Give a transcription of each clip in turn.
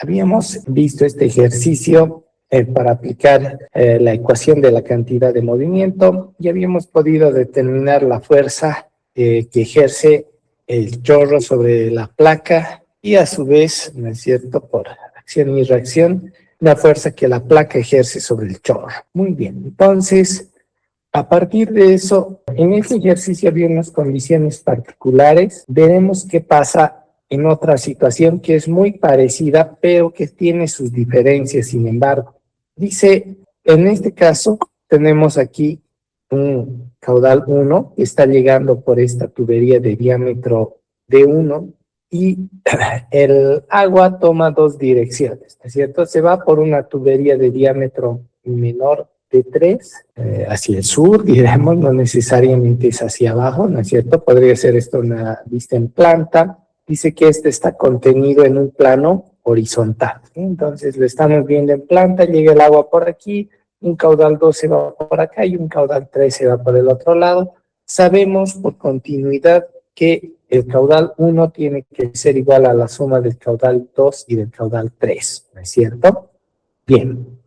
Habíamos visto este ejercicio para aplicar la ecuación de la cantidad de movimiento y habíamos podido determinar la fuerza que ejerce el chorro sobre la placa y a su vez, ¿no es cierto?, por acción y reacción, la fuerza que la placa ejerce sobre el chorro. Muy bien, entonces, a partir de eso, en este ejercicio había unas condiciones particulares. Veremos qué pasa en otra situación que es muy parecida, pero que tiene sus diferencias, sin embargo. Dice, en este caso, tenemos aquí un caudal 1 que está llegando por esta tubería de diámetro D1 y el agua toma dos direcciones, ¿no es cierto? Se va por una tubería de diámetro menor de 3 hacia el sur, diremos, no necesariamente es hacia abajo, ¿no es cierto? Podría ser esto una vista en planta. Dice que este está contenido en un plano horizontal. Entonces lo estamos viendo en planta, llega el agua por aquí, un caudal 2 se va por acá y un caudal 3 se va por el otro lado. Sabemos por continuidad que el caudal 1 tiene que ser igual a la suma del caudal 2 y del caudal 3, ¿no es cierto? Bien.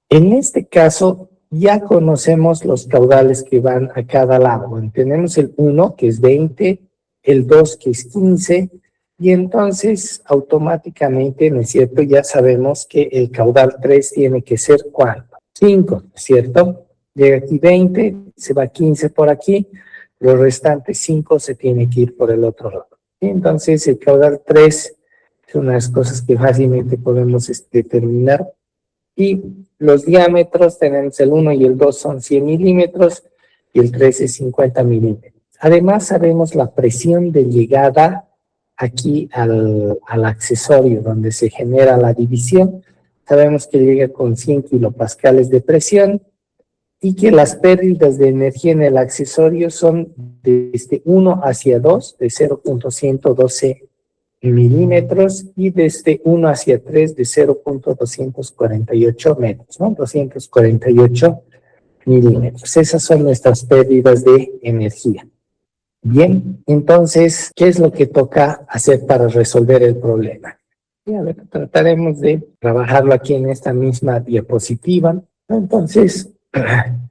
En este caso, ya conocemos los caudales que van a cada lado. Tenemos el 1, que es 20, el 2, que es 15, y entonces automáticamente, ¿no es cierto?, ya sabemos que el caudal 3 tiene que ser ¿cuánto? 5, ¿no es cierto? Llega aquí 20, se va 15 por aquí, los restantes 5 se tiene que ir por el otro lado. Y entonces el caudal 3 es una de las cosas que fácilmente podemos determinar. Y los diámetros, tenemos el 1 y el 2 son 100 milímetros y el 3 es 50 milímetros. Además sabemos la presión de llegada aquí al accesorio donde se genera la división. Sabemos que llega con 100 kilopascales de presión y que las pérdidas de energía en el accesorio son desde 1 hacia 2, de 0.112 milímetros, y desde 1 hacia 3 de 0.248 metros, ¿no? 248 milímetros. Esas son nuestras pérdidas de energía. Bien, entonces, ¿qué es lo que toca hacer para resolver el problema? Y a ver, trataremos de trabajarlo aquí en esta misma diapositiva. Entonces,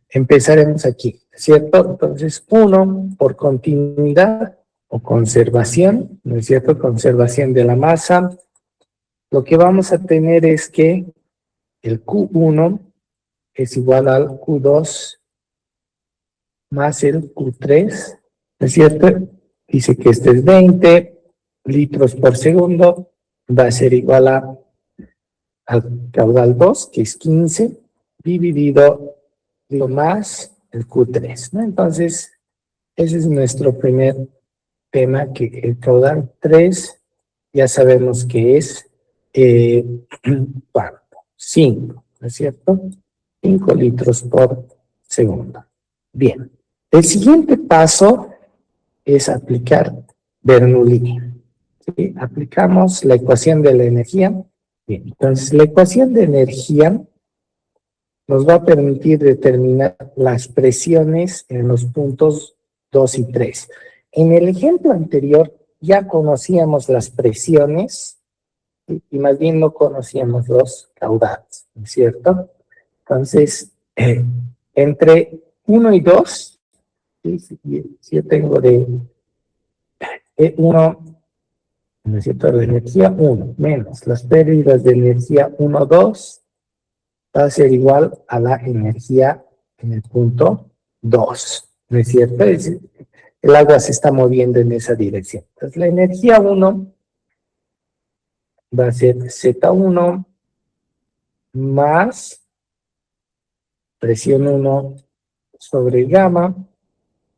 empezaremos aquí, ¿cierto? Entonces, 1 por continuidad o conservación, ¿no es cierto? Conservación de la masa. Lo que vamos a tener es que el Q1 es igual al Q2 más el Q3, ¿no es cierto? Dice que este es 20 litros por segundo, va a ser igual al caudal 2, que es 15, dividido más el Q3, ¿no? Entonces, ese es nuestro primer tema, que el caudal 3 ya sabemos que es ¿cuánto? 5, ¿no es cierto? 5 litros por segundo. Bien, el siguiente paso es aplicar Bernoulli. ¿Sí? Aplicamos la ecuación de la energía. Bien, entonces la ecuación de energía nos va a permitir determinar las presiones en los puntos 2 y 3. En el ejemplo anterior ya conocíamos las presiones y más bien no conocíamos los caudales, ¿no es cierto? Entonces, entre 1 y 2, si yo tengo de 1, ¿no es cierto?, de energía 1 menos las pérdidas de energía 1, 2, va a ser igual a la energía en el punto 2, ¿no es cierto? Es decir, el agua se está moviendo en esa dirección. Entonces, la energía 1 va a ser Z1 más presión 1 sobre gamma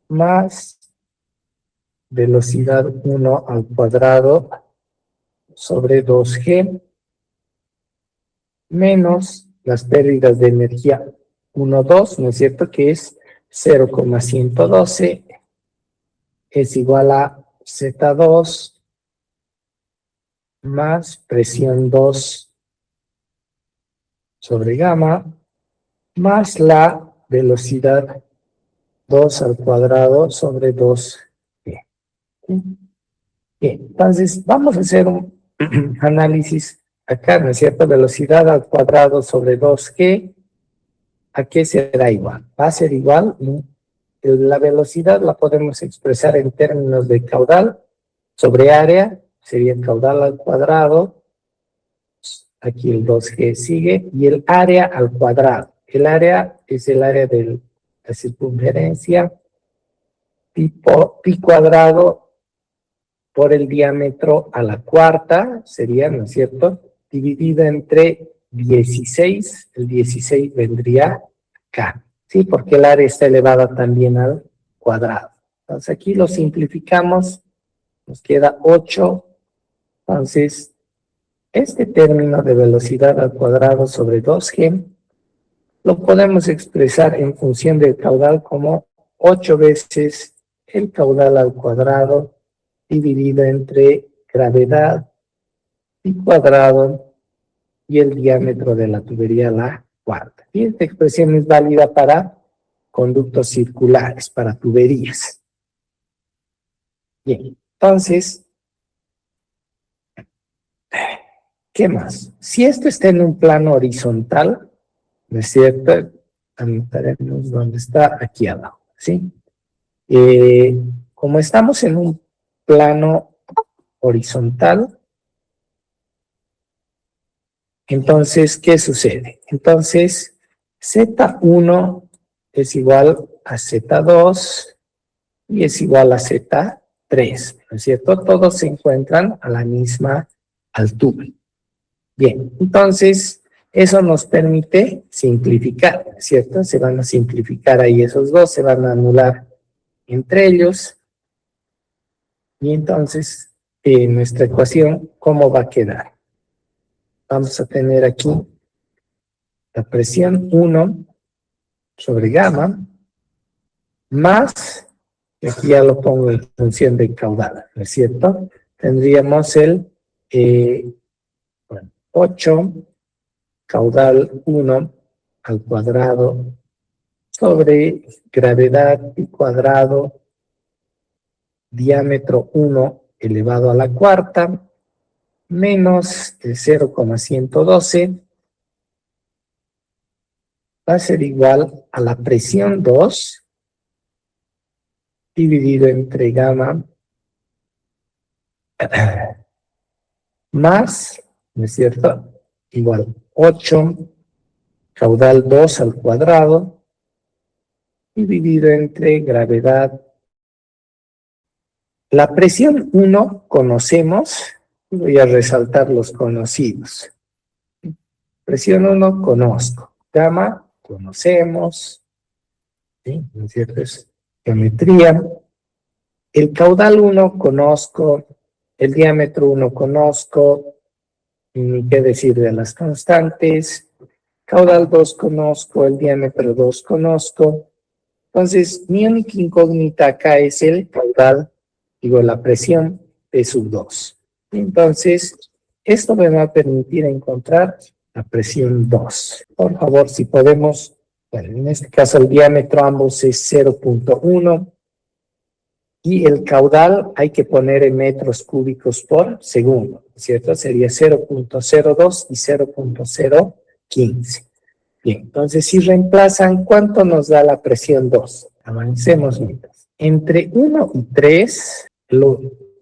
más velocidad 1 al cuadrado sobre 2G menos las pérdidas de energía 1, 2, ¿no es cierto?, que es 0,112, es igual a Z2 más presión 2 sobre gamma más la velocidad 2 al cuadrado sobre 2G. Bien, entonces vamos a hacer un análisis acá, ¿no es cierto? Velocidad al cuadrado sobre 2G, ¿a qué será igual? Va a ser igual, la velocidad la podemos expresar en términos de caudal sobre área, sería caudal al cuadrado, aquí el 2G sigue, y el área al cuadrado. El área es el área de la circunferencia, pi cuadrado por el diámetro a la cuarta, sería, ¿no es cierto?, dividido entre 16, el 16 vendría acá, ¿sí? Porque el área está elevada también al cuadrado. Entonces aquí lo simplificamos, nos queda 8, entonces este término de velocidad al cuadrado sobre 2G lo podemos expresar en función del caudal como 8 veces el caudal al cuadrado dividido entre gravedad y cuadrado y el diámetro de la tubería a la cuarta. Y esta expresión es válida para conductos circulares, para tuberías. Bien, entonces, ¿qué más? Si esto está en un plano horizontal, ¿no es cierto? Anotaremos dónde está, aquí abajo, ¿sí? Como estamos en un plano horizontal, entonces, ¿qué sucede? Entonces, Z1 es igual a Z2 y es igual a Z3, ¿no es cierto? Todos se encuentran a la misma altura. Bien, entonces, eso nos permite simplificar, ¿no es cierto? Se van a simplificar ahí esos dos, se van a anular entre ellos. Y entonces, nuestra ecuación, ¿cómo va a quedar? Vamos a tener aquí la presión 1 sobre gamma más, y aquí ya lo pongo en función de caudal, ¿no es cierto? Tendríamos el 8 caudal 1 al cuadrado sobre gravedad y cuadrado diámetro 1 elevado a la cuarta menos el 0,112 va a ser igual a la presión 2 dividido entre gamma más, ¿no es cierto?, igual 8 caudal 2 al cuadrado dividido entre gravedad. La presión 1 conocemos, voy a resaltar los conocidos. Presión 1 conozco, gamma conocemos, ¿sí? ¿No es cierto? Es geometría. El caudal 1 conozco, el diámetro 1 conozco, ni qué decir de las constantes. Caudal 2 conozco, el diámetro 2 conozco. Entonces, mi única incógnita acá es el caudal, digo, la presión P sub 2. Entonces, esto me va a permitir encontrar la presión 2. Por favor, si podemos, bueno, en este caso el diámetro ambos es 0,1 y el caudal hay que poner en metros cúbicos por segundo, ¿cierto? Sería 0,02 y 0,015. Bien, entonces si reemplazan, ¿cuánto nos da la presión 2? Avancemos mientras. Entre 1 y 3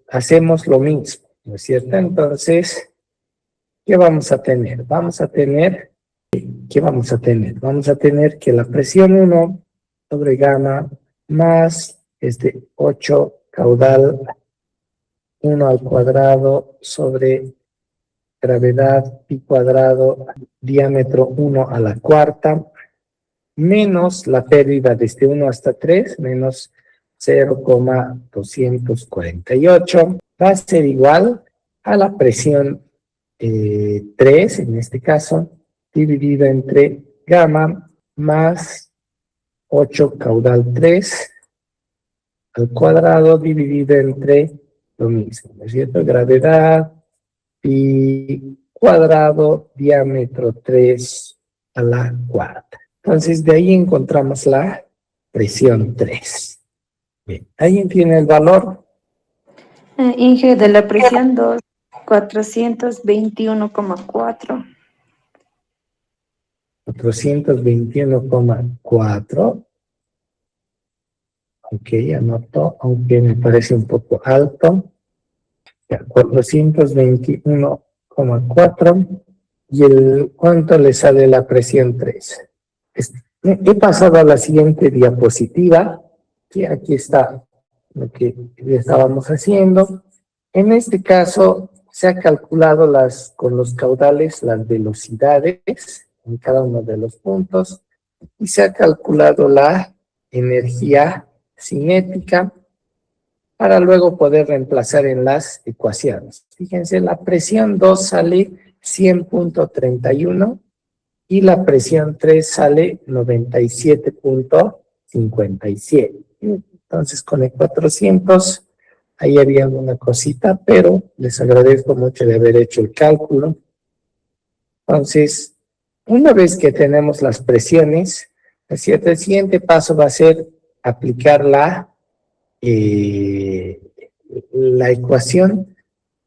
hacemos lo mismo, ¿no es cierto? Entonces, ¿qué vamos a tener? ¿Qué vamos a tener? Vamos a tener que la presión 1 sobre gamma más 8 caudal 1 al cuadrado sobre gravedad pi cuadrado diámetro 1 a la cuarta menos la pérdida desde 1 hasta 3 menos 0,248 va a ser igual a la presión 3 en este caso dividida entre gamma más 8 caudal 3 al cuadrado dividido entre lo mismo, ¿no es cierto? Gravedad pi cuadrado diámetro 3 a la cuarta. Entonces de ahí encontramos la presión 3. Bien, ¿alguien tiene el valor? Inge, de la presión 2, 421,4. 421,4. Ok, anoto, aunque me parece un poco alto. Ya, 421,4. ¿Y cuánto le sale la presión 3? He pasado a la siguiente diapositiva, que aquí está lo que estábamos haciendo. En este caso, se ha calculado con los caudales las velocidades en cada uno de los puntos y se ha calculado la energía cinética para luego poder reemplazar en las ecuaciones. Fíjense, la presión 2 sale 100,31 y la presión 3 sale 97,57. Entonces, con el 400, ahí había una cosita, pero les agradezco mucho de haber hecho el cálculo. Entonces, una vez que tenemos las presiones, ¿no es cierto? El siguiente paso va a ser aplicar la ecuación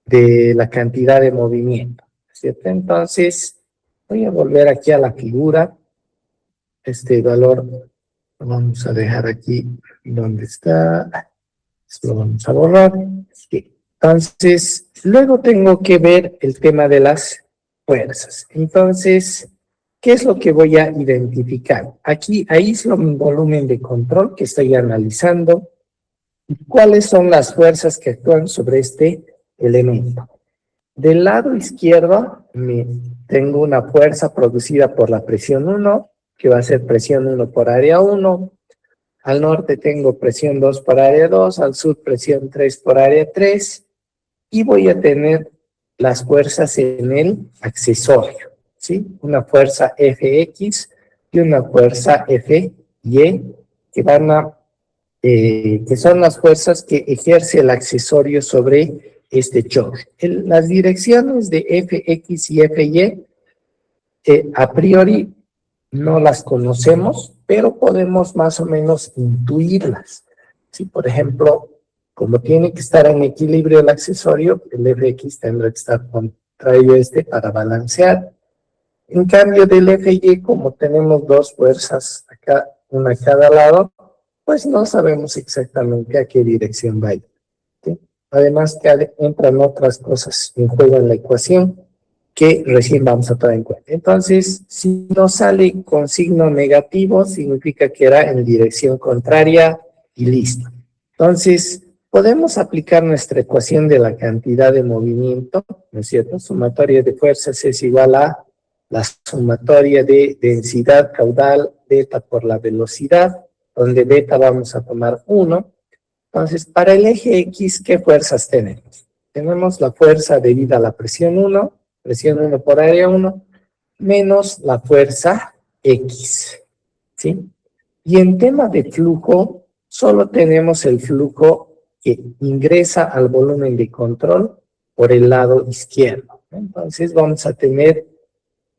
de la cantidad de movimiento, ¿cierto? Entonces, voy a volver aquí a la figura. Este valor lo vamos a dejar aquí donde está. Esto lo vamos a borrar. Sí. Entonces, luego tengo que ver el tema de las fuerzas. Entonces, ¿qué es lo que voy a identificar? Aquí aíslo mi volumen de control que estoy analizando. ¿Cuáles son las fuerzas que actúan sobre este elemento? Del lado izquierdo tengo una fuerza producida por la presión 1, que va a ser presión 1 por área 1. Al norte tengo presión 2 por área 2, al sur presión 3 por área 3. Y voy a tener las fuerzas en el accesorio, ¿sí? Una fuerza Fx y una fuerza Fy, que son las fuerzas que ejerce el accesorio sobre este chorro. Las direcciones de Fx y Fy, a priori no las conocemos, pero podemos más o menos intuirlas. ¿Sí? Por ejemplo, como tiene que estar en equilibrio el accesorio, el Fx tendrá que estar contrario a este para balancear. En cambio del Fy, como tenemos dos fuerzas acá, una a cada lado, pues no sabemos exactamente a qué dirección va a ir, ¿sí? Además que entran otras cosas en juego en la ecuación que recién vamos a tomar en cuenta. Entonces, si nos sale con signo negativo, significa que era en dirección contraria y listo. Entonces, podemos aplicar nuestra ecuación de la cantidad de movimiento, ¿no es cierto? Sumatoria de fuerzas es igual a la sumatoria de densidad caudal beta por la velocidad, donde beta vamos a tomar 1. Entonces, para el eje X, ¿qué fuerzas tenemos? Tenemos la fuerza debida a la presión 1 por área 1, menos la fuerza X, ¿sí? Y en tema de flujo, solo tenemos el flujo que ingresa al volumen de control por el lado izquierdo. Entonces, vamos a tener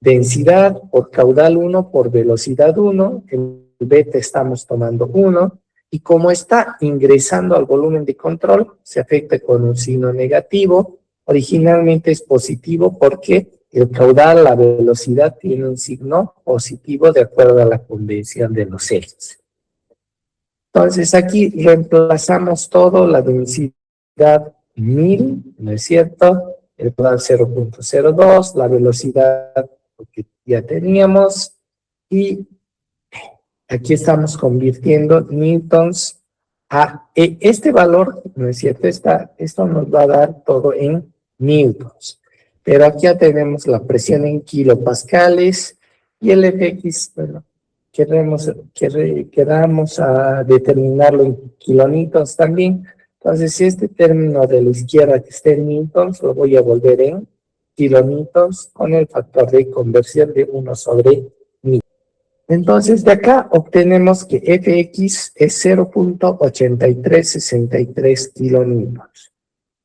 densidad por caudal 1 por velocidad 1, el beta estamos tomando 1, y como está ingresando al volumen de control, se afecta con un signo negativo. Originalmente es positivo porque el caudal, la velocidad, tiene un signo positivo de acuerdo a la convención de los ejes. Entonces aquí reemplazamos todo, la densidad 1000, ¿no es cierto? El caudal 0,02, la velocidad que ya teníamos, y aquí estamos convirtiendo newtons a este valor, ¿no es cierto? Esto nos va a dar todo en newtons. Pero aquí ya tenemos la presión en kilopascales y el Fx, bueno, queramos a determinarlo en kilonewtons también. Entonces, si este término de la izquierda que esté en newtons, lo voy a volver en kilonewtons con el factor de conversión de 1/1000. Entonces, de acá obtenemos que Fx es 0,8363 kilonewtons.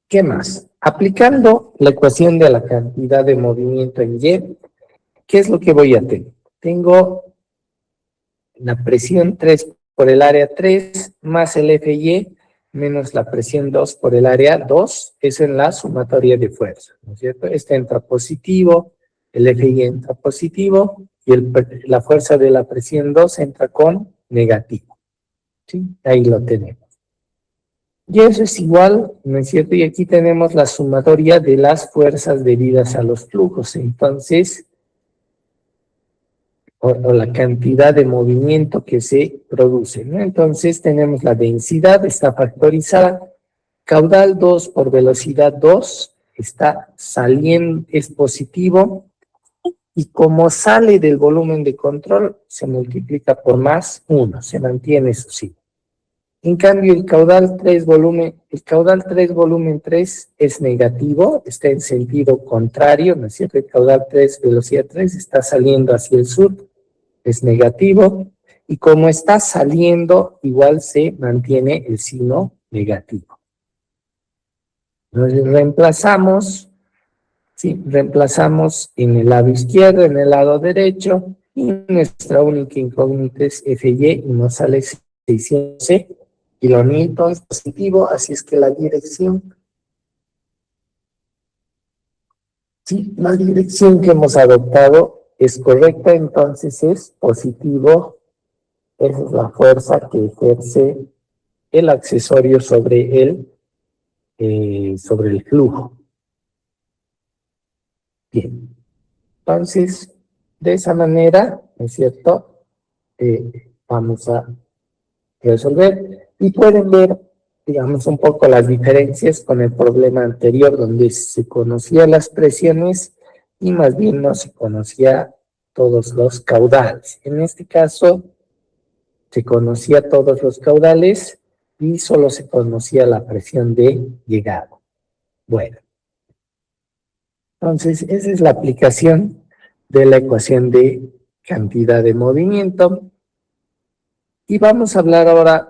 ¿Qué más? Aplicando la ecuación de la cantidad de movimiento en Y, ¿qué es lo que voy a tener? Tengo la presión 3 por el área 3 más el Fy, menos la presión 2 por el área 2 es en la sumatoria de fuerza, ¿no es cierto? Este entra positivo, el FI entra positivo y la fuerza de la presión 2 entra con negativo, ¿sí? Ahí lo tenemos. Y eso es igual, ¿no es cierto? Y aquí tenemos la sumatoria de las fuerzas debidas a los flujos. Entonces, o la cantidad de movimiento que se produce, ¿no? Entonces tenemos la densidad, está factorizada, caudal 2 por velocidad 2, está saliendo, es positivo, y como sale del volumen de control, se multiplica por más 1, se mantiene eso sí. En cambio, el caudal 3 volumen 3 es negativo, está en sentido contrario, ¿no es cierto? El caudal 3, velocidad 3, está saliendo hacia el sur, es negativo, y como está saliendo, igual se mantiene el signo negativo. Entonces reemplazamos en el lado izquierdo, en el lado derecho, y nuestra única incógnita es FY, y nos sale 600 kilonewtons positivo, así es que la dirección que hemos adoptado es correcta, entonces es positivo. Esa es la fuerza que ejerce el accesorio sobre el flujo. Bien, entonces, de esa manera, ¿no es cierto? Vamos a resolver. Y pueden ver, digamos, un poco las diferencias con el problema anterior, donde se conocían las presiones y más bien no se conocía todos los caudales. En este caso, se conocía todos los caudales y solo se conocía la presión de llegada. Bueno, entonces esa es la aplicación de la ecuación de cantidad de movimiento. Y vamos a hablar ahora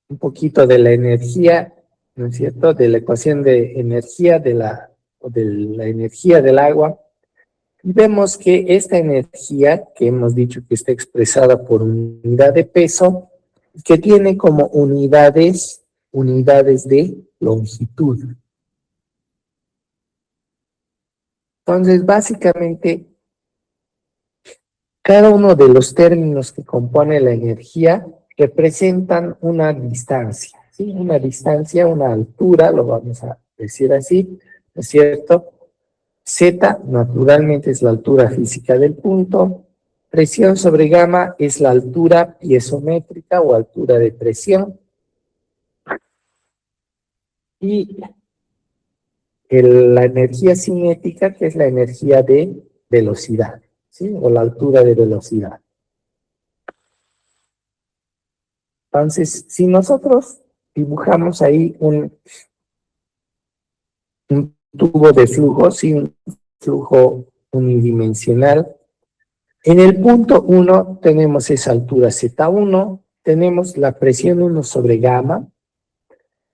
un poquito de la energía, ¿no es cierto? De la ecuación de energía, de la energía del agua. Y vemos que esta energía, que hemos dicho que está expresada por unidad de peso, que tiene como unidades de longitud. Entonces, básicamente, cada uno de los términos que compone la energía representan una distancia, ¿sí? Una distancia, una altura, lo vamos a decir así, ¿no es cierto? Z, naturalmente, es la altura física del punto. Presión sobre gamma es la altura piezométrica o altura de presión. Y la energía cinética, que es la energía de velocidad, ¿sí? O la altura de velocidad. Entonces, si nosotros dibujamos ahí un tubo de flujo, ¿sí? Un flujo unidimensional, en el punto 1 tenemos esa altura Z1, tenemos la presión 1 sobre gamma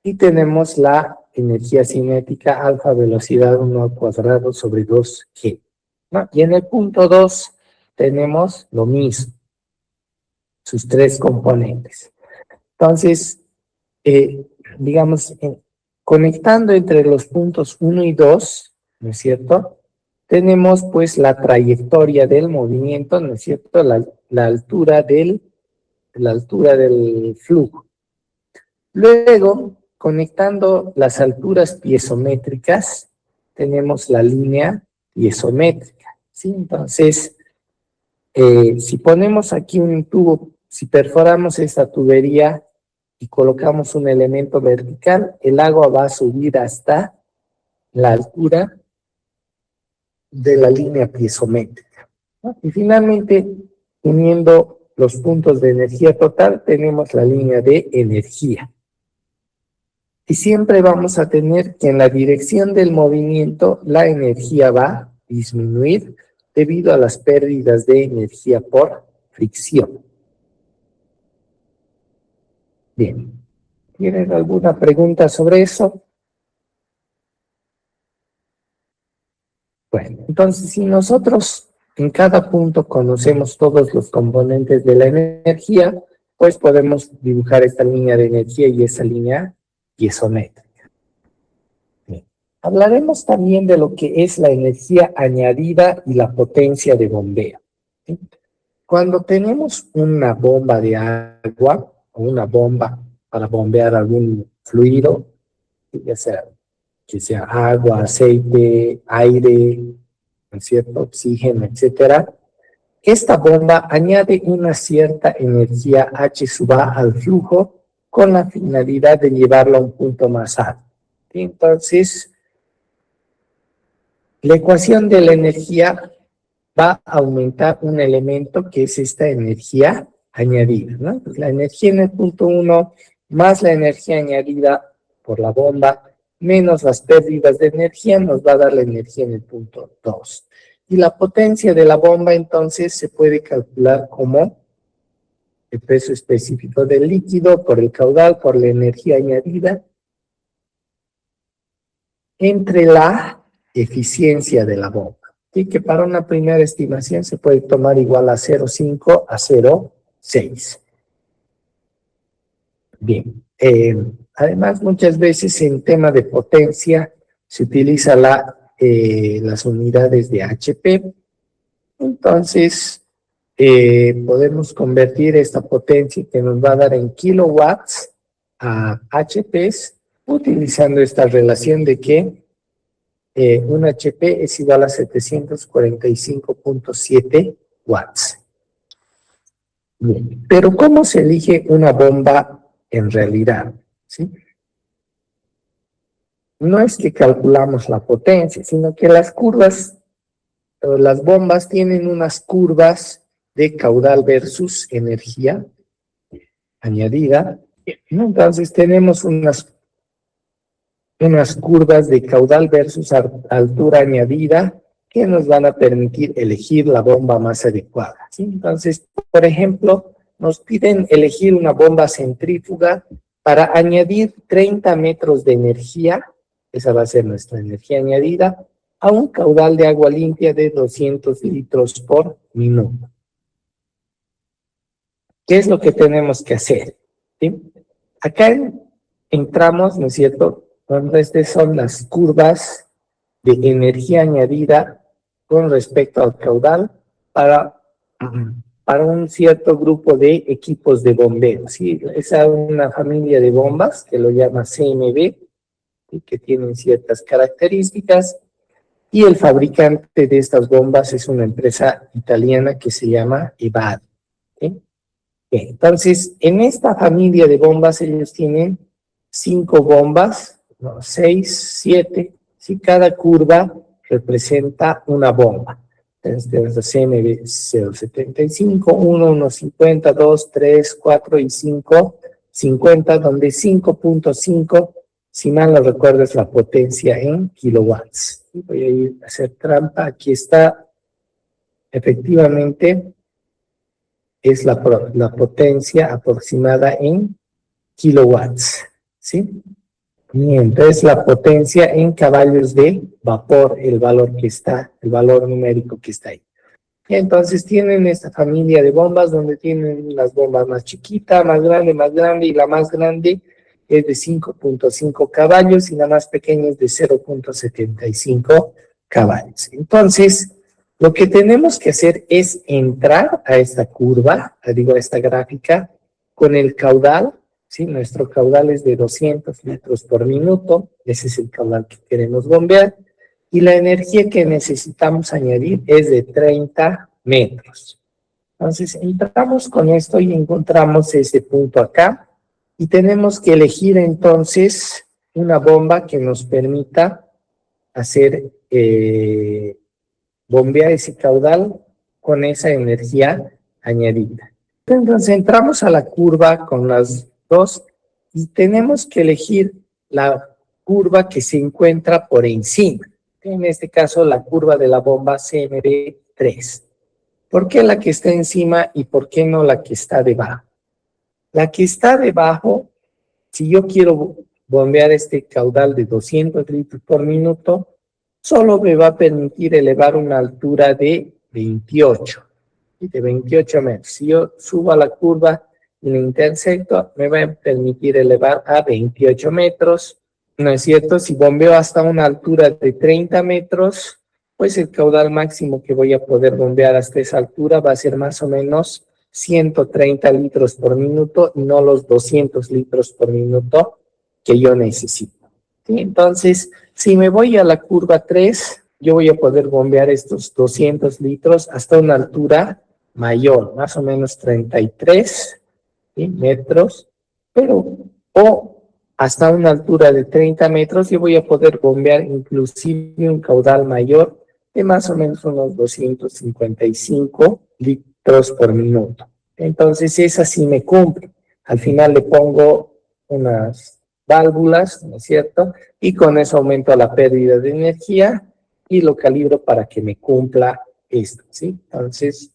y tenemos la energía cinética alfa velocidad 1 al cuadrado sobre 2G, ¿no? Y en el punto 2 tenemos lo mismo, sus tres componentes. Entonces, digamos, conectando entre los puntos 1 y 2, ¿no es cierto?, tenemos pues la trayectoria del movimiento, ¿no es cierto?, la altura del flujo. Luego, conectando las alturas piezométricas, tenemos la línea piezométrica, ¿sí? Entonces, si ponemos aquí un tubo, si perforamos esta tubería y colocamos un elemento vertical, el agua va a subir hasta la altura de la línea piezométrica, ¿no? Y finalmente, uniendo los puntos de energía total, tenemos la línea de energía. Y siempre vamos a tener que en la dirección del movimiento la energía va a disminuir debido a las pérdidas de energía por fricción. Bien, ¿tienen alguna pregunta sobre eso? Bueno, entonces si nosotros en cada punto conocemos todos los componentes de la energía, pues podemos dibujar esta línea de energía y esa línea piezométrica. Bien. Hablaremos también de lo que es la energía añadida y la potencia de bombeo. ¿Sí? Cuando tenemos una bomba de agua o una bomba para bombear algún fluido, ya sea que sea agua, aceite, aire, ¿no es cierto?, oxígeno, etcétera, esta bomba añade una cierta energía H sub A al flujo con la finalidad de llevarlo a un punto más alto. Entonces, la ecuación de la energía va a aumentar un elemento que es esta energía añadida, ¿no? Pues la energía en el punto 1 más la energía añadida por la bomba menos las pérdidas de energía nos va a dar la energía en el punto 2. Y la potencia de la bomba entonces se puede calcular como el peso específico del líquido por el caudal, por la energía añadida, entre la eficiencia de la bomba. Y que para una primera estimación se puede tomar igual a 0,5 a 0,6. Bien, además muchas veces en tema de potencia se utiliza las unidades de HP. Entonces podemos convertir esta potencia que nos va a dar en kilowatts a HPs utilizando esta relación de que un HP es igual a 745.7 watts. Bien, pero ¿cómo se elige una bomba en realidad? ¿Sí? No es que calculamos la potencia, sino que las curvas, las bombas tienen unas curvas de caudal versus energía añadida. Entonces tenemos unas curvas de caudal versus altura añadida que nos van a permitir elegir la bomba más adecuada, ¿sí? Entonces, por ejemplo, nos piden elegir una bomba centrífuga para añadir 30 metros de energía, esa va a ser nuestra energía añadida, a un caudal de agua limpia de 200 litros por minuto. ¿Qué es lo que tenemos que hacer? ¿Sí? Acá entramos, ¿no es cierto?, cuando estas son las curvas de energía añadida con respecto al caudal para un cierto grupo de equipos de bombeo. ¿Sí? Esa es una familia de bombas que lo llama CMB, ¿sí?, que tienen ciertas características, y el fabricante de estas bombas es una empresa italiana que se llama EVAD. ¿Sí? Entonces, en esta familia de bombas ellos tienen 5 bombas, no, 6, 7, ¿sí? Cada curva representa una bomba. Entonces tenemos la CMB 075, 1, 150, 2, 3, 4 y 5, 50, donde 5.5, si mal no recuerdo, es la potencia en kilowatts. Voy a ir a hacer trampa, aquí está, efectivamente, es la potencia aproximada en kilowatts, ¿sí? Y entonces la potencia en caballos de vapor, el valor numérico que está ahí. Y entonces tienen esta familia de bombas donde tienen las bombas más chiquita, más grande, y la más grande es de 5.5 caballos y la más pequeña es de 0.75 caballos. Entonces, lo que tenemos que hacer es entrar a esta curva, a esta gráfica, con el caudal, ¿sí? Nuestro caudal es de 200 litros por minuto, ese es el caudal que queremos bombear, y la energía que necesitamos añadir es de 30 metros. Entonces, entramos con esto y encontramos este punto acá, y tenemos que elegir entonces una bomba que nos permita hacer bombear ese caudal con esa energía añadida. Entonces entramos a la curva con las dos y tenemos que elegir la curva que se encuentra por encima. En este caso la curva de la bomba CMB3. ¿Por qué la que está encima y por qué no la que está debajo? La que está debajo, si yo quiero bombear este caudal de 200 litros por minuto, solo me va a permitir elevar una altura de 28 metros. Si yo subo a la curva y lo intersecto, me va a permitir elevar a 28 metros. ¿No es cierto? Si bombeo hasta una altura de 30 metros, pues el caudal máximo que voy a poder bombear hasta esa altura va a ser más o menos 130 litros por minuto y no los 200 litros por minuto que yo necesito. ¿Sí? Entonces, si me voy a la curva 3, yo voy a poder bombear estos 200 litros hasta una altura mayor, más o menos 33, ¿sí?, metros, pero o hasta una altura de 30 metros yo voy a poder bombear inclusive un caudal mayor de más o menos unos 255 litros por minuto. Entonces esa sí me cumple. Al final le pongo unas válvulas, ¿no es cierto? Y con eso aumento la pérdida de energía y lo calibro para que me cumpla esto, ¿sí? Entonces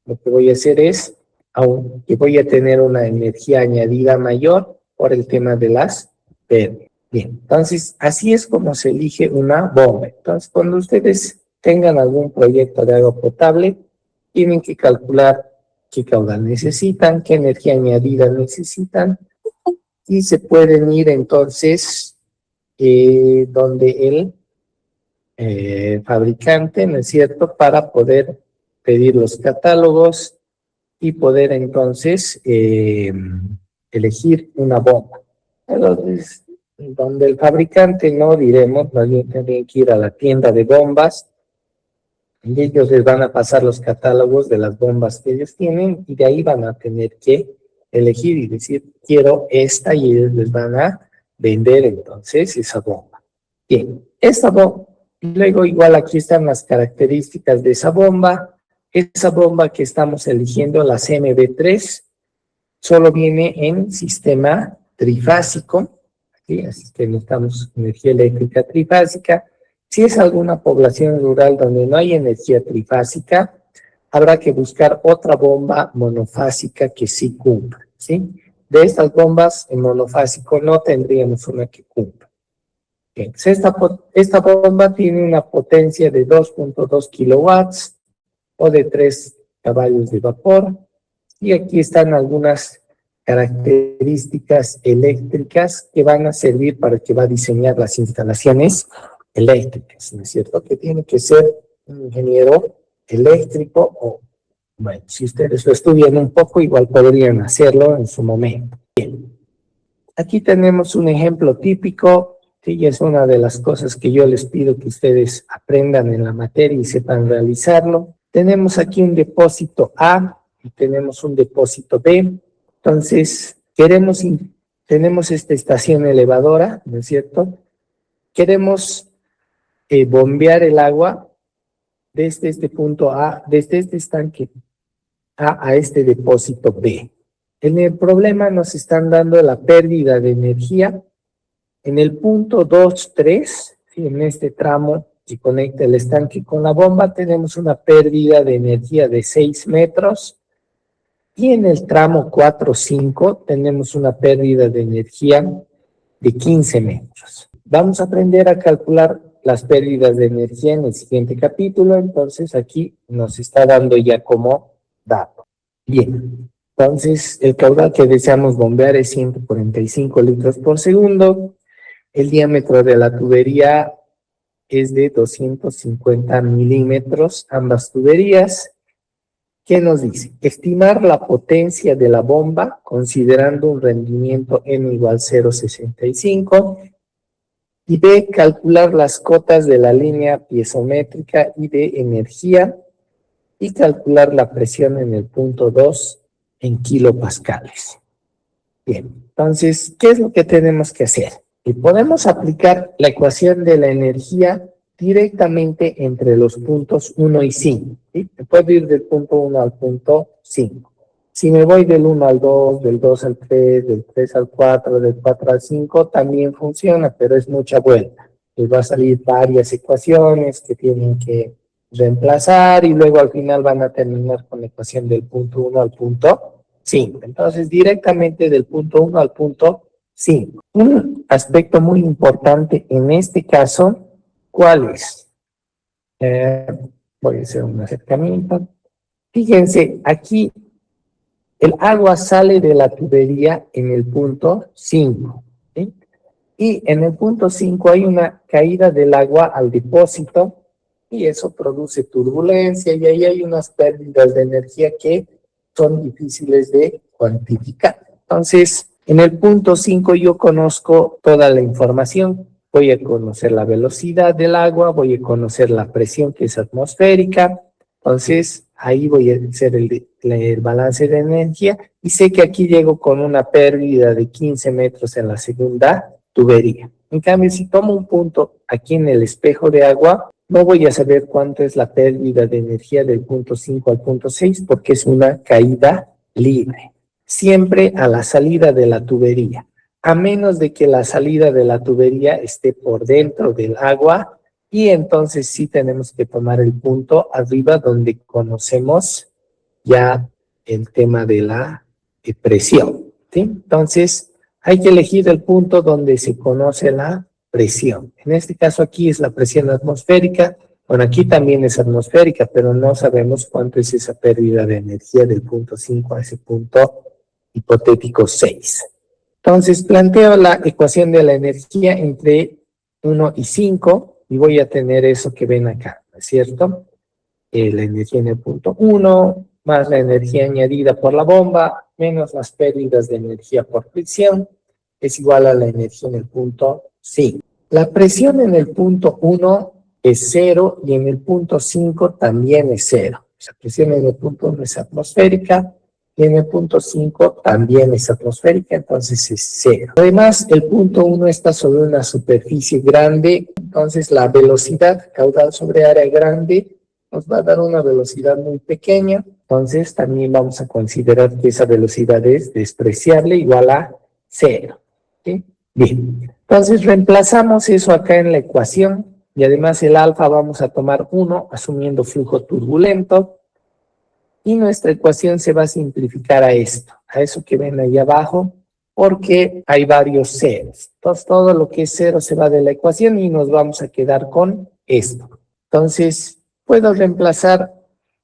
lo que voy a hacer es, aunque voy a tener una energía añadida mayor por el tema de las pérdidas. Bien, entonces así es como se elige una bomba. Entonces cuando ustedes tengan algún proyecto de agua potable, tienen que calcular qué caudal necesitan, qué energía añadida necesitan, y se pueden ir entonces donde el fabricante, ¿no es cierto?, para poder pedir los catálogos y poder entonces elegir una bomba. Entonces, donde el fabricante no diremos, más bien tendrían que ir a la tienda de bombas y ellos les van a pasar los catálogos de las bombas que ellos tienen y de ahí van a tener que elegir y decir, quiero esta, y ellos les van a vender entonces esa bomba. Bien, esta bomba, luego igual aquí están las características de esa bomba. Esa bomba que estamos eligiendo, la CMB3, solo viene en sistema trifásico, ¿sí? Así que necesitamos energía eléctrica trifásica. Si es alguna población rural donde no hay energía trifásica, habrá que buscar otra bomba monofásica que sí cumpla, ¿sí? De estas bombas en monofásico no tendríamos una que cumpla. Bien, esta bomba tiene una potencia de 2.2 kilowatts o de 3 caballos de vapor. Y aquí están algunas características eléctricas que van a servir para que va a diseñar las instalaciones eléctricas, ¿no es cierto? Que tiene que ser un ingeniero eléctrico o, bueno, si ustedes lo estudian un poco, igual podrían hacerlo en su momento. Bien, aquí tenemos un ejemplo típico, ¿sí? Y es una de las cosas que yo les pido que ustedes aprendan en la materia y sepan realizarlo. Tenemos aquí un depósito A y tenemos un depósito B. Entonces, tenemos esta estación elevadora, ¿no es cierto? Queremos bombear el agua desde este punto A, desde este estanque A este depósito B. En el problema nos están dando la pérdida de energía en el punto 2, 3, ¿sí? En este tramo que conecta el estanque con la bomba, tenemos una pérdida de energía de 6 metros. Y en el tramo 4, 5, tenemos una pérdida de energía de 15 metros. Vamos a aprender a calcular las pérdidas de energía en el siguiente capítulo. Entonces aquí nos está dando ya como dato. Bien, entonces el caudal que deseamos bombear es 145 litros por segundo. El diámetro de la tubería es de 250 milímetros, ambas tuberías. ¿Qué nos dice? Estimar la potencia de la bomba considerando un rendimiento N igual 0,65 y B, calcular las cotas de la línea piezométrica y de energía y calcular la presión en el punto 2 en kilopascales. Bien, entonces, ¿qué es lo que tenemos que hacer? Y podemos aplicar la ecuación de la energía directamente entre los puntos 1 y 5. ¿Sí? Me puedo ir del punto 1 al punto 5. Si me voy del 1 al 2, del 2 al 3, del 3 al 4, del 4 al 5, también funciona, pero es mucha vuelta. Les va a salir varias ecuaciones que tienen que reemplazar y luego al final van a terminar con la ecuación del punto 1 al punto 5. Entonces, directamente del punto 1 al punto 5. Un aspecto muy importante en este caso, ¿cuál es? Voy a hacer un acercamiento. Fíjense, aquí El agua sale de la tubería en el punto 5, ¿sí? Y en el punto 5 hay una caída del agua al depósito y eso produce turbulencia y ahí hay unas pérdidas de energía que son difíciles de cuantificar. Entonces, en el punto 5 yo conozco toda la información. Voy a conocer la velocidad del agua, voy a conocer la presión que es atmosférica. Entonces, ahí voy a hacer el balance de energía y sé que aquí llego con una pérdida de 15 metros en la segunda tubería. En cambio, si tomo un punto aquí en el espejo de agua, no voy a saber cuánto es la pérdida de energía del punto 5 al punto 6 porque es una caída libre. Siempre a la salida de la tubería, a menos de que la salida de la tubería esté por dentro del agua y entonces sí tenemos que tomar el punto arriba donde conocemos ya el tema de la presión, ¿sí? Entonces, hay que elegir el punto donde se conoce la presión. En este caso aquí es la presión atmosférica. Bueno, aquí también es atmosférica, pero no sabemos cuánto es esa pérdida de energía del punto 5 a ese punto hipotético 6. Entonces, planteo la ecuación de la energía entre 1 y 5 y voy a tener eso que ven acá, ¿no es cierto? La energía en el punto 1 más la energía añadida por la bomba menos las pérdidas de energía por fricción es igual a la energía en el punto 5. La presión en el punto 1 es 0 y en el punto 5 también es 0. La presión en el punto 1 es atmosférica y en el punto 5 también es atmosférica, entonces es 0. Además, el punto 1 está sobre una superficie grande, entonces la velocidad caudal sobre área grande nos va a dar una velocidad muy pequeña, entonces también vamos a considerar que esa velocidad es despreciable, igual a 0. ¿Sí? Bien, entonces reemplazamos eso acá en la ecuación y además el alfa vamos a tomar 1 asumiendo flujo turbulento y nuestra ecuación se va a simplificar a esto, a eso que ven ahí abajo, porque hay varios ceros. Entonces todo lo que es cero se va de la ecuación y nos vamos a quedar con esto. Entonces, puedo reemplazar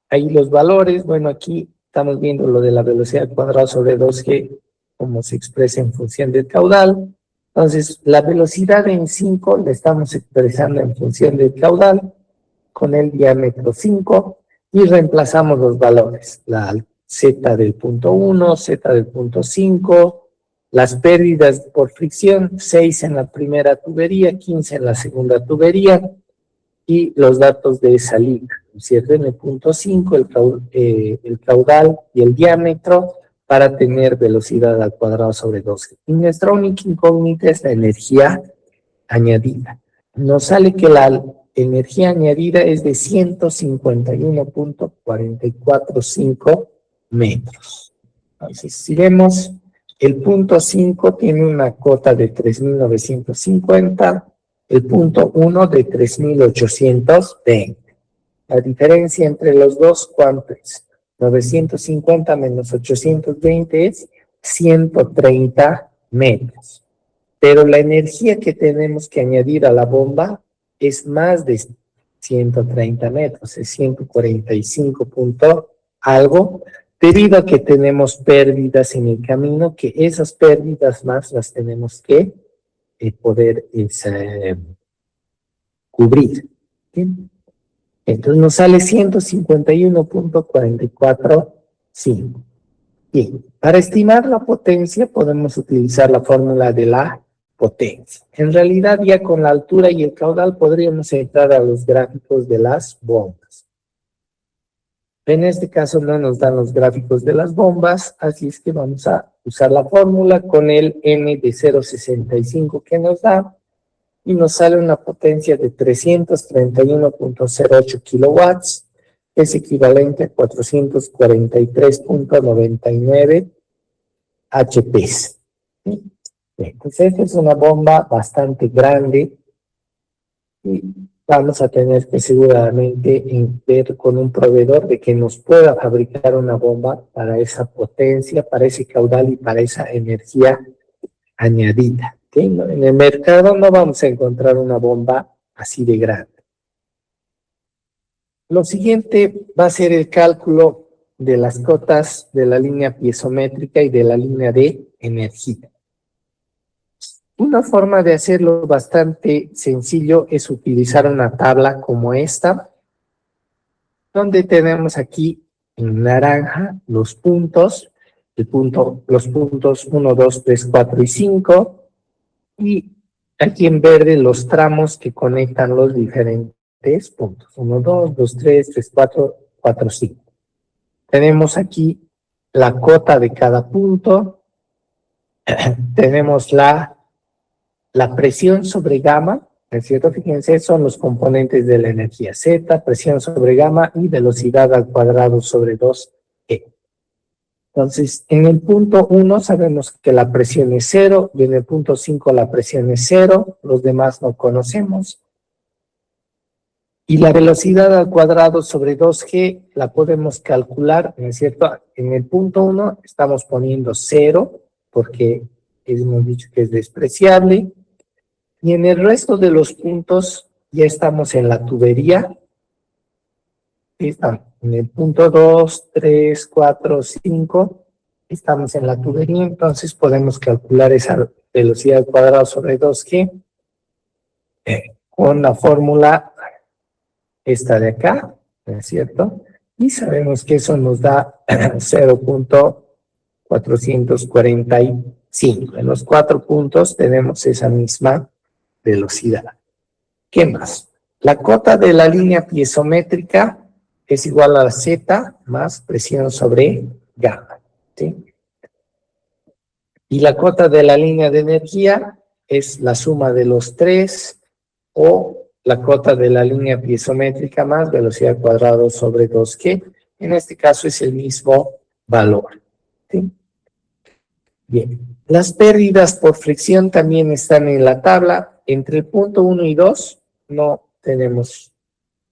ahí los valores. Bueno, aquí estamos viendo lo de la velocidad cuadrada sobre 2g, como se expresa en función del caudal. Entonces, la velocidad en 5 la estamos expresando en función del caudal, con el diámetro 5, y reemplazamos los valores. La z del punto 1, z del punto 5, las pérdidas por fricción, 6 en la primera tubería, 15 en la segunda tubería, y los datos de salida, ¿cierto? En el punto 5, el caudal y el diámetro para tener velocidad al cuadrado sobre 2g. Y nuestra única incógnita es la energía añadida. Nos sale que la energía añadida es de 151.445 metros. Entonces, si vemos, el punto 5 tiene una cota de 3.950, el punto 1 de 3.820. La diferencia entre los dos, ¿cuánto es? 950 menos 820 es 130 metros. Pero la energía que tenemos que añadir a la bomba es más de 130 metros, es 145 punto algo, debido a que tenemos pérdidas en el camino, que esas pérdidas más las tenemos que poder cubrir. ¿Sí? Entonces nos sale 151.445. Bien, para estimar la potencia podemos utilizar la fórmula de la potencia. En realidad ya con la altura y el caudal podríamos entrar a los gráficos de las bombas. En este caso no nos dan los gráficos de las bombas, así es que vamos a usar la fórmula con el n de 0,65 que nos da y nos sale una potencia de 331.08 kilowatts, que es equivalente a 443.99 HPs. Entonces esta es una bomba bastante grande y vamos a tener que seguramente ver con un proveedor de que nos pueda fabricar una bomba para esa potencia, para ese caudal y para esa energía añadida. ¿Sí? En el mercado no vamos a encontrar una bomba así de grande. Lo siguiente va a ser el cálculo de las cotas de la línea piezométrica y de la línea de energía. Una forma de hacerlo bastante sencillo es utilizar una tabla como esta, donde tenemos aquí en naranja los puntos, los puntos 1, 2, 3, 4 y 5, y aquí en verde los tramos que conectan los diferentes puntos, 1, 2, 2, 3, 3, 4, 4, 5. Tenemos aquí la cota de cada punto, tenemos la presión sobre gamma, ¿es cierto? Fíjense, son los componentes de la energía Z, presión sobre gamma y velocidad al cuadrado sobre 2E. Entonces, en el punto 1 sabemos que la presión es 0, y en el punto 5 la presión es 0, los demás no conocemos. Y la velocidad al cuadrado sobre 2G la podemos calcular, ¿no es cierto? En el punto 1 estamos poniendo 0, porque hemos dicho que es despreciable. Y en el resto de los puntos ya estamos en la tubería. Estamos en el punto 2, 3, 4, 5. Estamos en la tubería, entonces podemos calcular esa velocidad al cuadrado sobre 2G con la fórmula esta de acá, ¿no es cierto? Y sabemos que eso nos da 0.445. En los 4 puntos tenemos esa misma velocidad. ¿Qué más? La cota de la línea piezométrica es igual a la Z más presión sobre gamma, ¿sí? Y la cota de la línea de energía es la suma de los 3, o la cota de la línea piezométrica más velocidad al cuadrado sobre 2G. En este caso es el mismo valor, ¿sí? Bien, las pérdidas por fricción también están en la tabla. Entre el punto 1 y 2 no tenemos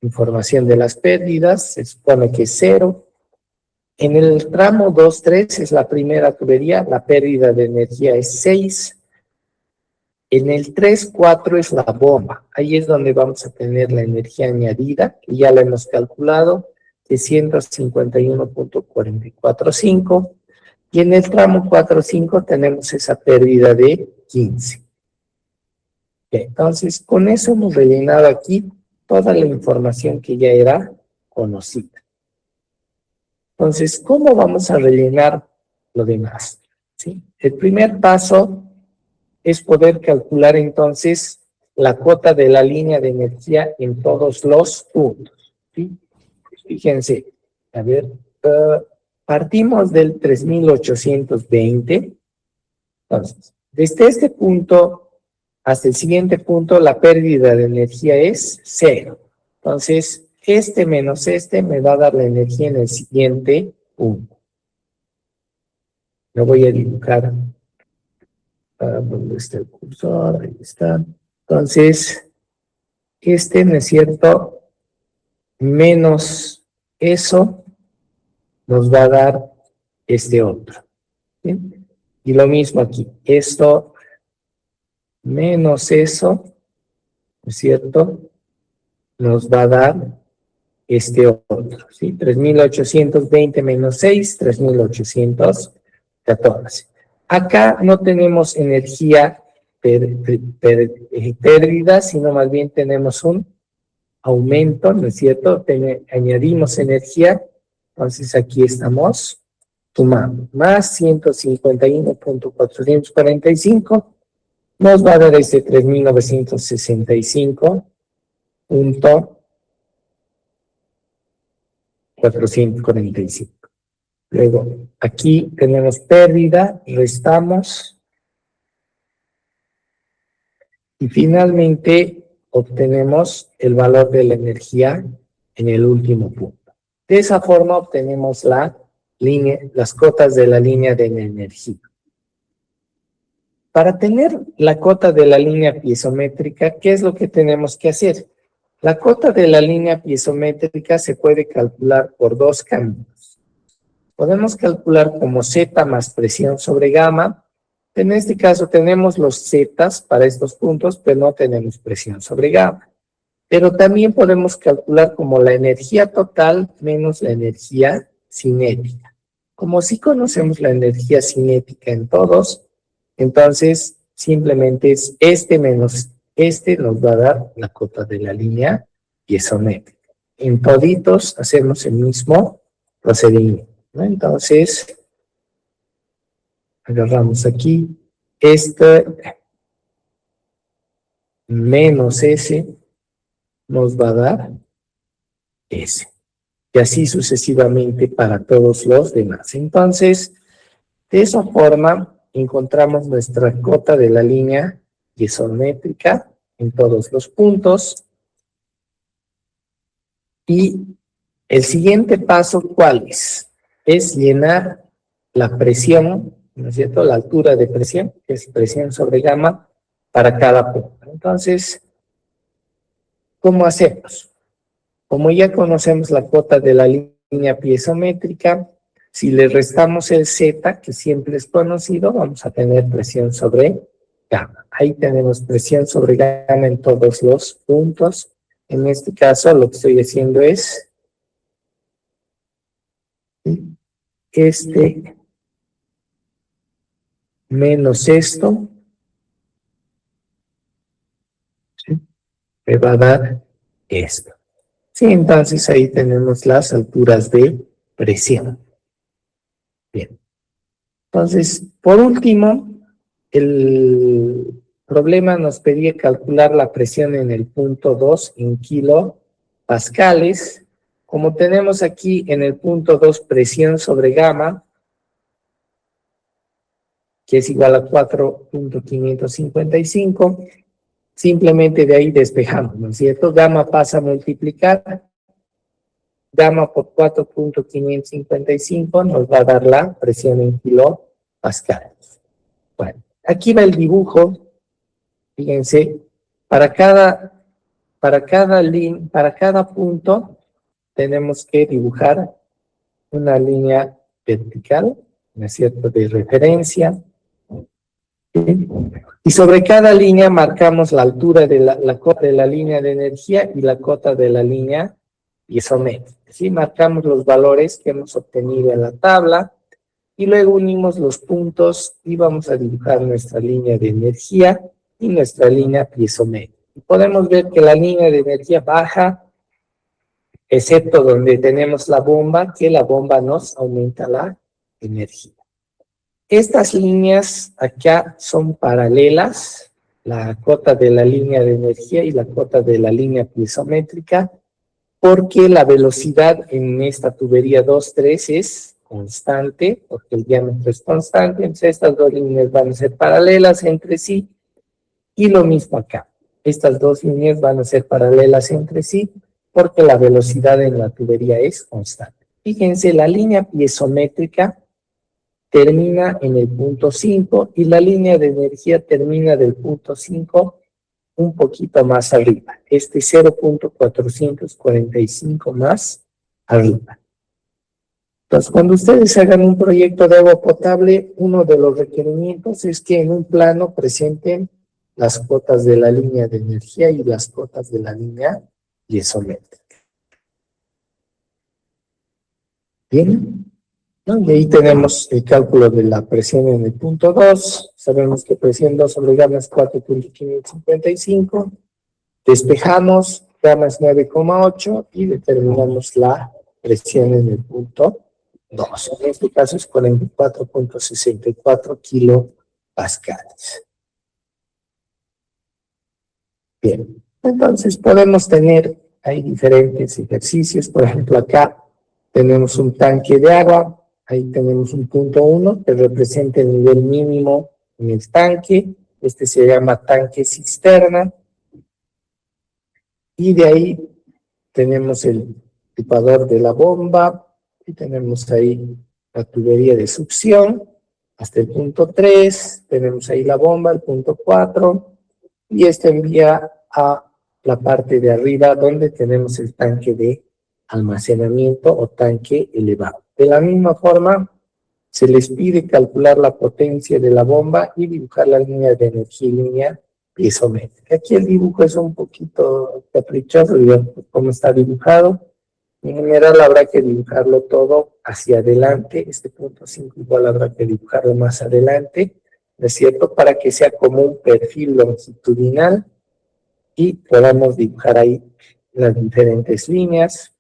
información de las pérdidas, se supone que es 0. En el tramo 2, 3 es la primera tubería, la pérdida de energía es 6. En el 3, 4 es la bomba, ahí es donde vamos a tener la energía añadida, que ya la hemos calculado, de 151.445. Y en el tramo 4-5 tenemos esa pérdida de 15. Entonces, con eso hemos rellenado aquí toda la información que ya era conocida. Entonces, ¿cómo vamos a rellenar lo demás? ¿Sí? El primer paso es poder calcular entonces la cuota de la línea de energía en todos los puntos, ¿sí? Fíjense, a ver, partimos del 3820. Entonces, desde este punto hasta el siguiente punto, la pérdida de energía es 0. Entonces, este menos este me va a dar la energía en el siguiente punto. Lo voy a dibujar. ¿Dónde está el cursor? Ahí está. Entonces, este, ¿no es cierto? Menos eso nos va a dar este otro. ¿Sí? Y lo mismo aquí. Esto menos eso, ¿no es cierto? Nos va a dar este otro, ¿sí? 3820 menos 6, 3814. Acá no tenemos energía pérdida, sino más bien tenemos un aumento, ¿no es cierto? Añadimos energía, entonces aquí estamos sumando. Más 151.445 nos va a dar este 3965.445. Luego, aquí tenemos pérdida, restamos. Y finalmente obtenemos el valor de la energía en el último punto. De esa forma obtenemos las cotas de la línea de energía. Para tener la cota de la línea piezométrica, ¿qué es lo que tenemos que hacer? La cota de la línea piezométrica se puede calcular por dos caminos. Podemos calcular como Z más presión sobre gamma. En este caso tenemos los zetas para estos puntos, pero no tenemos presión sobre gamma. Pero también podemos calcular como la energía total menos la energía cinética. Como sí conocemos la energía cinética en todos, entonces simplemente es este menos este nos va a dar la cota de la línea piezométrica. En toditos hacemos el mismo procedimiento, ¿no? Entonces, agarramos aquí este menos S nos va a dar S. Y así sucesivamente para todos los demás. Entonces, de esa forma encontramos nuestra cota de la línea piezométrica en todos los puntos. Y el siguiente paso, ¿cuál es? Es llenar la presión, ¿no es cierto? La altura de presión, que es presión sobre gamma, para cada punto. Entonces, ¿cómo hacemos? Como ya conocemos la cota de la línea piezométrica, si le restamos el Z, que siempre es conocido, vamos a tener presión sobre gamma. Ahí tenemos presión sobre gamma en todos los puntos. En este caso, lo que estoy haciendo es este menos esto, ¿sí? Me va a dar esto. Sí, entonces ahí tenemos las alturas de presión. Bien. Entonces, por último, el problema nos pedía calcular la presión en el punto 2 en kilopascales. Como tenemos aquí en el punto 2 presión sobre gamma, que es igual a 4.555, simplemente de ahí despejamos, ¿no es cierto? Gamma pasa a multiplicar, gamma por 4.555 nos va a dar la presión en kilopascales. Bueno, aquí va el dibujo. Fíjense, para cada punto tenemos que dibujar una línea vertical, ¿no es cierto?, de referencia. ¿Sí? Y sobre cada línea marcamos la altura de la cota de la línea de energía y la cota de la línea piezométrica. ¿Sí? Marcamos los valores que hemos obtenido en la tabla y luego unimos los puntos y vamos a dibujar nuestra línea de energía y nuestra línea piezométrica. Podemos ver que la línea de energía baja, excepto donde tenemos la bomba, que la bomba nos aumenta la energía. Estas líneas acá son paralelas, la cota de la línea de energía y la cota de la línea piezométrica, porque la velocidad en esta tubería 2-3 es constante, porque el diámetro es constante, entonces estas dos líneas van a ser paralelas entre sí, y lo mismo acá. Estas dos líneas van a ser paralelas entre sí, porque la velocidad en la tubería es constante. Fíjense, la línea piezométrica termina en el punto 5 y la línea de energía termina del punto 5 un poquito más arriba. 0.445 más arriba. Entonces, cuando ustedes hagan un proyecto de agua potable, uno de los requerimientos es que en un plano presenten las cotas de la línea de energía y las cotas de la línea piezométrica. Bien. ¿No? Y ahí tenemos el cálculo de la presión en el punto 2. Sabemos que presión 2 sobre gamma es 4.555. Despejamos, gamma es 9,8 y determinamos la presión en el punto 2. En este caso es 44.64 kilopascales. Bien, entonces podemos tener, hay diferentes ejercicios. Por ejemplo, acá tenemos un tanque de agua. Ahí tenemos un punto 1 que representa el nivel mínimo en el tanque. Este se llama tanque cisterna. Y de ahí tenemos el tipador de la bomba. Y tenemos ahí la tubería de succión hasta el punto 3. Tenemos ahí la bomba, el punto 4. Y este envía a la parte de arriba donde tenemos el tanque de almacenamiento o tanque elevado. De la misma forma, se les pide calcular la potencia de la bomba y dibujar la línea de energía y línea piezométrica. Aquí el dibujo es un poquito caprichoso, digamos, cómo está dibujado. En general habrá que dibujarlo todo hacia adelante, este punto 5 igual habrá que dibujarlo más adelante, ¿no es cierto? Para que sea como un perfil longitudinal y podamos dibujar ahí las diferentes líneas.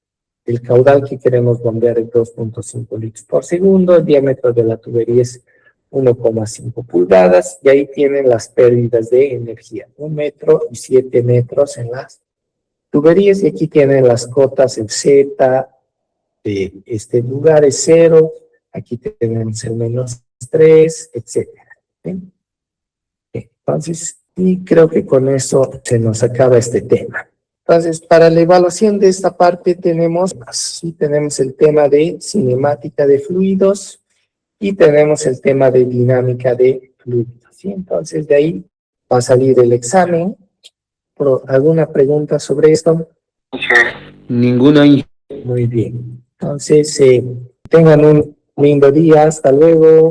El caudal que queremos bombear es 2.5 litros por segundo, el diámetro de la tubería es 1,5 pulgadas y ahí tienen las pérdidas de energía, 1 metro y 7 metros en las tuberías y aquí tienen las cotas, el Z de este lugar es 0, aquí tenemos el -3, etcétera. ¿Sí? Entonces, y creo que con eso se nos acaba este tema. Entonces, para la evaluación de esta parte tenemos el tema de cinemática de fluidos y tenemos el tema de dinámica de fluidos. ¿Sí? Entonces, de ahí va a salir el examen. ¿Alguna pregunta sobre esto? Ninguna. Muy bien. Entonces, tengan un lindo día. Hasta luego.